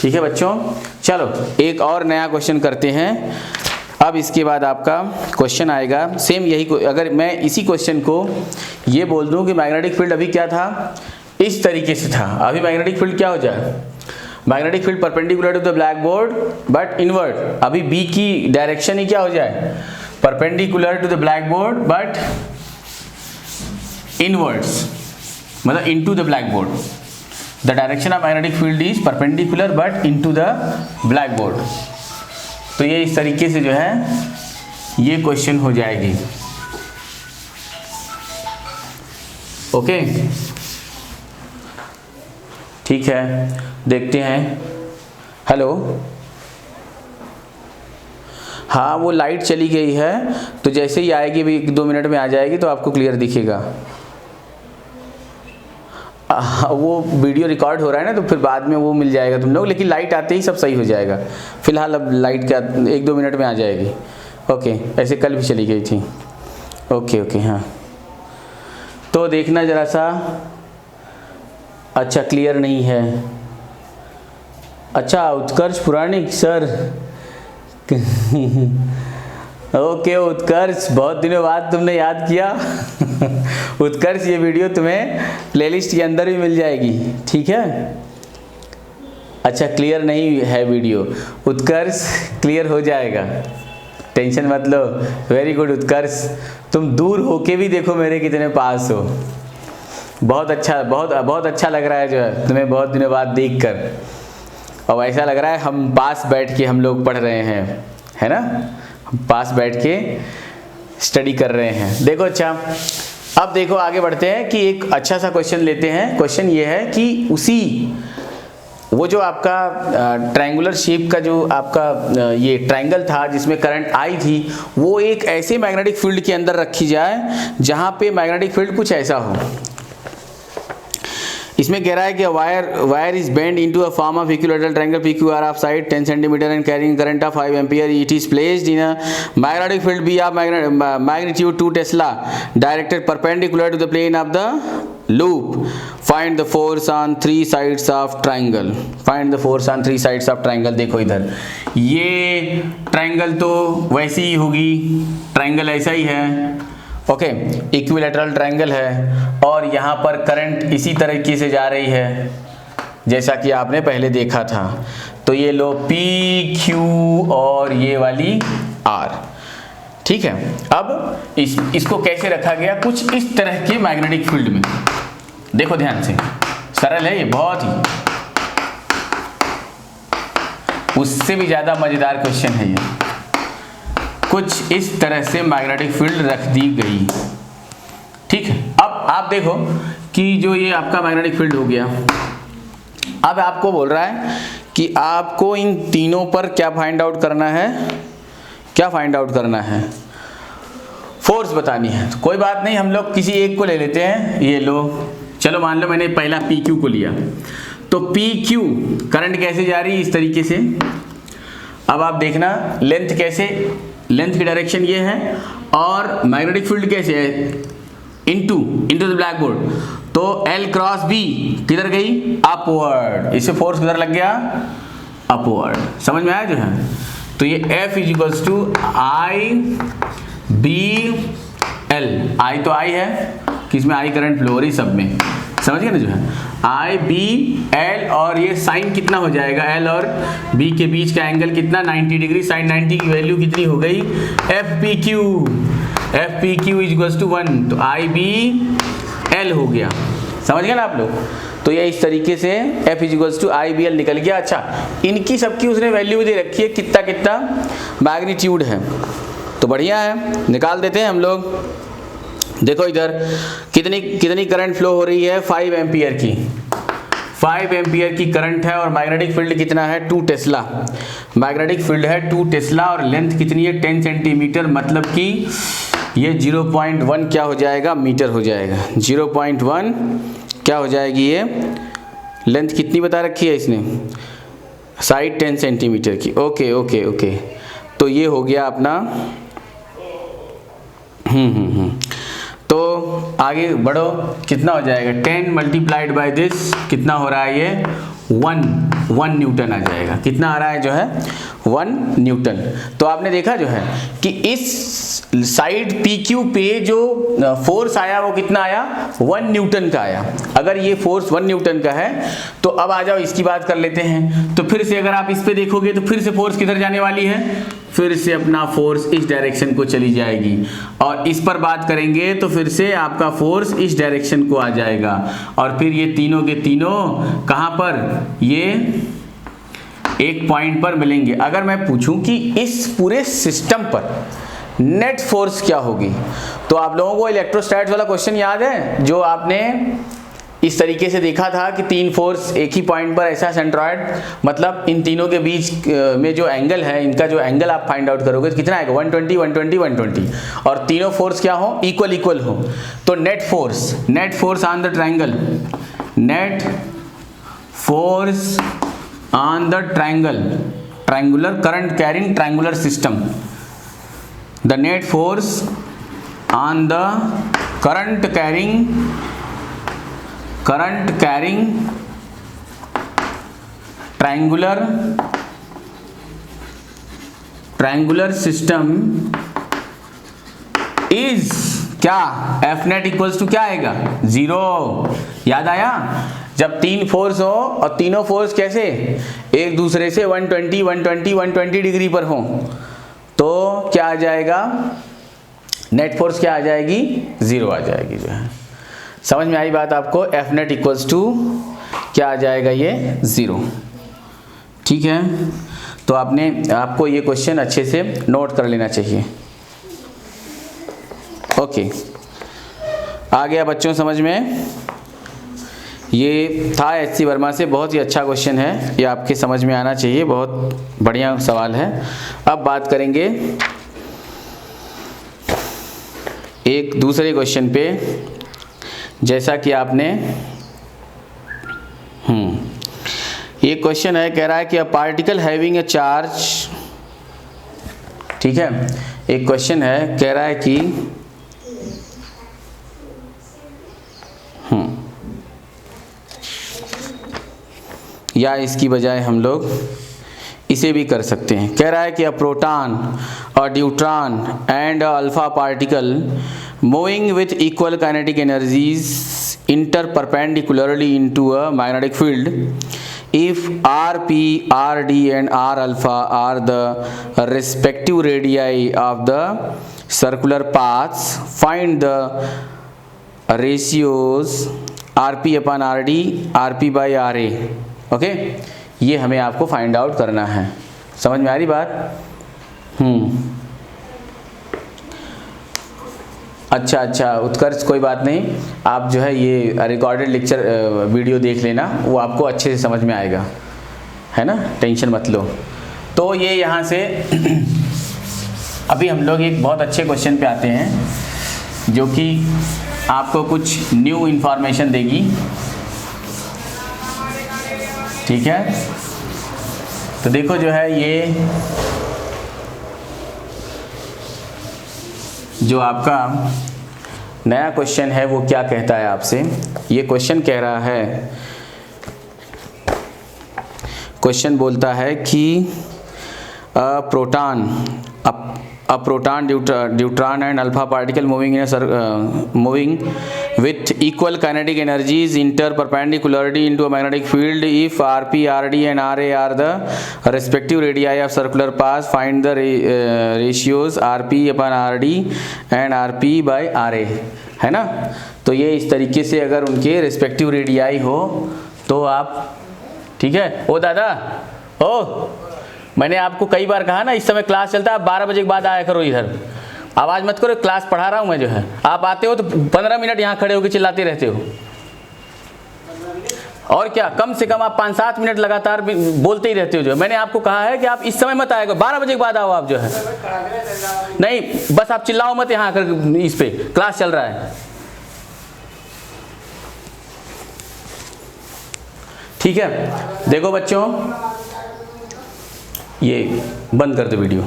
ठीक है बच्चों, चलो एक और नया क्वेश्चन करते हैं। अब इसके बाद आपका क्वेश्चन आएगा सेम यही अगर मैं इसी क्वेश्चन को ये बोल दूं कि मैग्नेटिक फील्ड अभी क्या था, इस तरीके से था, अभी मैग्नेटिक फील्ड क्या हो जाए, magnetic field perpendicular to the black board but inward, अभी बी की डायरेक्शन ही क्या हो जाए, perpendicular to the black board but inwards, मतलब into the black board, the direction of magnetic field is perpendicular but into the black board. तो ये इस तरीके से जो है ये क्वेश्चन हो जाएगी। ओके ठीक है, देखते हैं। हेलो, हाँ वो लाइट चली गई है, तो जैसे ही आएगी भी 1-2 मिनट में आ जाएगी तो आपको क्लियर दिखेगा। वो वीडियो रिकॉर्ड हो रहा है ना, तो फिर बाद में वो मिल जाएगा तुम लोग, लेकिन लाइट आते ही सब सही हो जाएगा। फिलहाल अब लाइट का 1-2 मिनट में आ जाएगी। ओके, ऐसे कल भी चली गई थी। ओके ओके हाँ, तो देखना ज़रा सा। अच्छा क्लियर नहीं है। अच्छा उत्कर्ष पुराणिक सर ओके उत्कर्ष, बहुत दिनों बाद तुमने याद किया उत्कर्ष ये वीडियो तुम्हें प्लेलिस्ट के अंदर भी मिल जाएगी, ठीक है। अच्छा क्लियर नहीं है वीडियो, उत्कर्ष क्लियर हो जाएगा, टेंशन मत लो। वेरी गुड उत्कर्ष, तुम दूर होके भी देखो मेरे कितने पास हो। बहुत अच्छा, बहुत अच्छा लग रहा है जो है तुम्हें बहुत दिनों बाद देखकर, और ऐसा लग रहा है हम पास बैठ के हम लोग पढ़ रहे हैं, है ना, हम पास बैठ के स्टडी कर रहे हैं। देखो अच्छा, अब देखो आगे बढ़ते हैं कि एक अच्छा सा क्वेश्चन लेते हैं। क्वेश्चन ये है कि उसी वो जो आपका ट्रायंगुलर शेप का जो आपका ये ट्रायंगल था जिसमें करंट आई थी, वो एक ऐसे मैग्नेटिक फील्ड के अंदर रखी जाए जहां पे मैग्नेटिक फील्ड कुछ ऐसा हो। इसमें कह रहा है कि wire is bend into a form of equilateral triangle PQR of side 10 centimetre and carrying current of 5 ampere. It is placed in a magnetic field B of magnitude 2 tesla directed perpendicular to the plane of the loop. Find the force on 3 sides of triangle. Find the force on 3 sides of triangle. देखो इधर ये triangle तो वैसी ही होगी, triangle ऐसा ही है, okay equilateral triangle है, और यहाँ पर करंट इसी तरीके से जा रही है जैसा कि आपने पहले देखा था। तो ये लो PQ और ये वाली R, ठीक है। अब इसको कैसे रखा गया, कुछ इस तरह के मैग्नेटिक फील्ड में। देखो ध्यान से, सरल है ये बहुत ही, उससे भी ज्यादा मजेदार क्वेश्चन है ये। कुछ इस तरह से मैग्नेटिक फील्ड रख दी गई, ठीक है। अब आप देखो कि जो ये आपका मैग्नेटिक फील्ड हो गया, अब आपको बोल रहा है कि आपको इन तीनों पर क्या फाइंड आउट करना है, क्या फाइंड आउट करना है, फोर्स बतानी है। तो कोई बात नहीं, हम लोग किसी एक को ले लेते हैं। ये लो, चलो मान लो मैंने पहला PQ को लिया, तो PQ करंट कैसे जा रही है, इस तरीके से। अब आप देखना लेंथ कैसे, लेंथ की डायरेक्शन ये है, और मैग्नेटिक फील्ड कैसे है, इनटू द ब्लैक बोर्ड। तो L क्रॉस B किधर गई, अपवर्ड। इससे फोर्स किधर लग गया, अपवर्ड। समझ में आया जो है। तो ये F is equals to IBL। I तो I है, किसमें I करंट फ्लो हो रही, सब में, समझ गए ना जो है, IBL। और ये साइन कितना हो जाएगा, L और B के बीच का एंगल कितना, 90 डिग्री। साइन 90 की वैल्यू कितनी हो गई, FPQ। FPQ is equals to 1, तो IBL हो गया। समझ गए ना आप लोग। तो ये इस तरीके से F is equals to IBL निकल गया। अच्छा, इनकी सबकी उसने वैल्यू भी दे रखी है, कितना कितना मैग्नीट्यूड है, तो बढ़िया है, निकाल देते हैं हम लोग। देखो इधर कितनी करंट फ्लो हो रही है, 5 एम्पियर की, 5 एम्पियर की करंट है, और मैग्नेटिक फील्ड कितना है, 2 टेस्ला। मैग्नेटिक फील्ड है 2 टेस्ला, और लेंथ कितनी है, 10 सेंटीमीटर, मतलब कि ये 0.1 क्या हो जाएगा, मीटर हो जाएगा। 0.1 क्या हो जाएगी, ये लेंथ कितनी बता रखी है इसने, साइड 10 सेंटीमीटर की। ओके ओके ओके, तो ये हो गया अपना। तो आगे बढ़ो, कितना हो जाएगा, 10 मल्टीप्लाइड बाय दिस कितना हो रहा है, ये 1 1 न्यूटन आ जाएगा। कितना आ रहा है जो है 1 न्यूटन। तो आपने देखा जो है कि इस साइड PQ पे जो फोर्स आया वो कितना आया 1 न्यूटन का आया। अगर ये फोर्स 1 न्यूटन का है तो अब आ जाओ इसकी बात कर लेते हैं। तो फिर से अगर आप इस पे देखोगे तो फिर से फोर्स किधर जाने वाली है, फिर से अपना फोर्स इस डायरेक्शन को चली जाएगी। और इस पर बात करेंगे तो फिर से आपका फोर्स इस डायरेक्शन को आ जाएगा। और फिर ये तीनों के तीनों कहाँ पर, ये एक पॉइंट पर मिलेंगे। अगर मैं पूछूं कि इस पूरे सिस्टम पर नेट फोर्स क्या होगी, तो आप लोगों को इलेक्ट्रोस्टैट्स वाला क्वेश्चन याद है जो आपने इस तरीके से देखा था कि 3 फोर्स एक ही पॉइंट पर ऐसा सेंट्रॉइड, मतलब इन तीनों के बीच में जो एंगल है, इनका जो एंगल आप फाइंड आउट करोगे तो कितना आएगा 120 120 120, और तीनों फोर्स क्या हो, इक्वल हो। तो net force on the triangle, net force on the triangular current carrying triangular system, the net force on the current carrying triangular system is क्या, एफ नेट इक्वल्स टू क्या आएगा 0। याद आया, जब 3 फोर्स हो और तीनों फोर्स कैसे एक दूसरे से 120 120 120 डिग्री पर हो, तो क्या आ जाएगा, नेट फोर्स क्या आ जाएगी 0 आ जाएगी जो है। समझ में आई बात आपको, एफ नेट इक्वल्स टू क्या आ जाएगा ये 0। ठीक है, तो आपको ये क्वेश्चन अच्छे से नोट कर लेना चाहिए। ओके, आ गया बच्चों समझ में। ये था HC वर्मा से, बहुत ही अच्छा क्वेश्चन है, ये आपके समझ में आना चाहिए, बहुत बढ़िया सवाल है। अब बात करेंगे एक दूसरे क्वेश्चन पे, जैसा कि आपने ये क्वेश्चन है, कह रहा है कि a particle having a charge, ठीक है, एक क्वेश्चन है कह रहा है कि या इसकी बजाय हम लोग इसे भी कर सकते हैं। कह रहा है कि अ प्रोटॉन और deuteron and alpha particle moving with equal kinetic energies interperpendicularly into a magnetic field, if Rp, Rd and R alpha are the respective radii of the circular paths, find the ratios Rp upon Rd, Rp by Ra। Okay, ये हमें आपको find out करना है। समझ में आ रही बात? अच्छा उत्कर्ष, कोई बात नहीं, आप जो है ये रिकॉर्डेड लेक्चर वीडियो देख लेना, वो आपको अच्छे से समझ में आएगा, है ना, टेंशन मत लो। तो ये यहाँ से अभी हम लोग एक बहुत अच्छे क्वेश्चन पे आते हैं जो कि आपको कुछ न्यू इन्फॉर्मेशन देगी। ठीक है, तो देखो जो है ये जो आपका नया क्वेश्चन है वो क्या कहता है आपसे। ये क्वेश्चन कह रहा है, क्वेश्चन बोलता है कि proton, deuteron and alpha particle moving with equal kinetic energies interperpendicularly into a magnetic field, if Rp, Rd and Ra are the respective radii of circular path, find the ratios Rp upon Rd and Rp by Ra, है ना। तो ये इस तरीके से अगर उनके respective radii हो तो आप, ठीक है। ओ दादा, ओ मैंने आपको कई बार कहा ना, इस समय क्लास चलता है, आप 12 बजे के बाद आया करो इधर, आवाज़ मत करो, क्लास पढ़ा रहा हूँ मैं जो है। आप आते हो तो 15 मिनट यहाँ खड़े होकर चिल्लाते रहते हो, और क्या, कम से कम आप 5-7 मिनट लगातार बोलते ही रहते हो। जो मैंने आपको कहा है कि आप इस समय मत आया करो, 12 बजे के बाद आओ आप जो है। नहीं, बस आप चिल्लाओ मत यहाँ आकर, इस पे क्लास चल रहा है, ठीक है। देखो बच्चों, ये बंद कर दो वीडियो।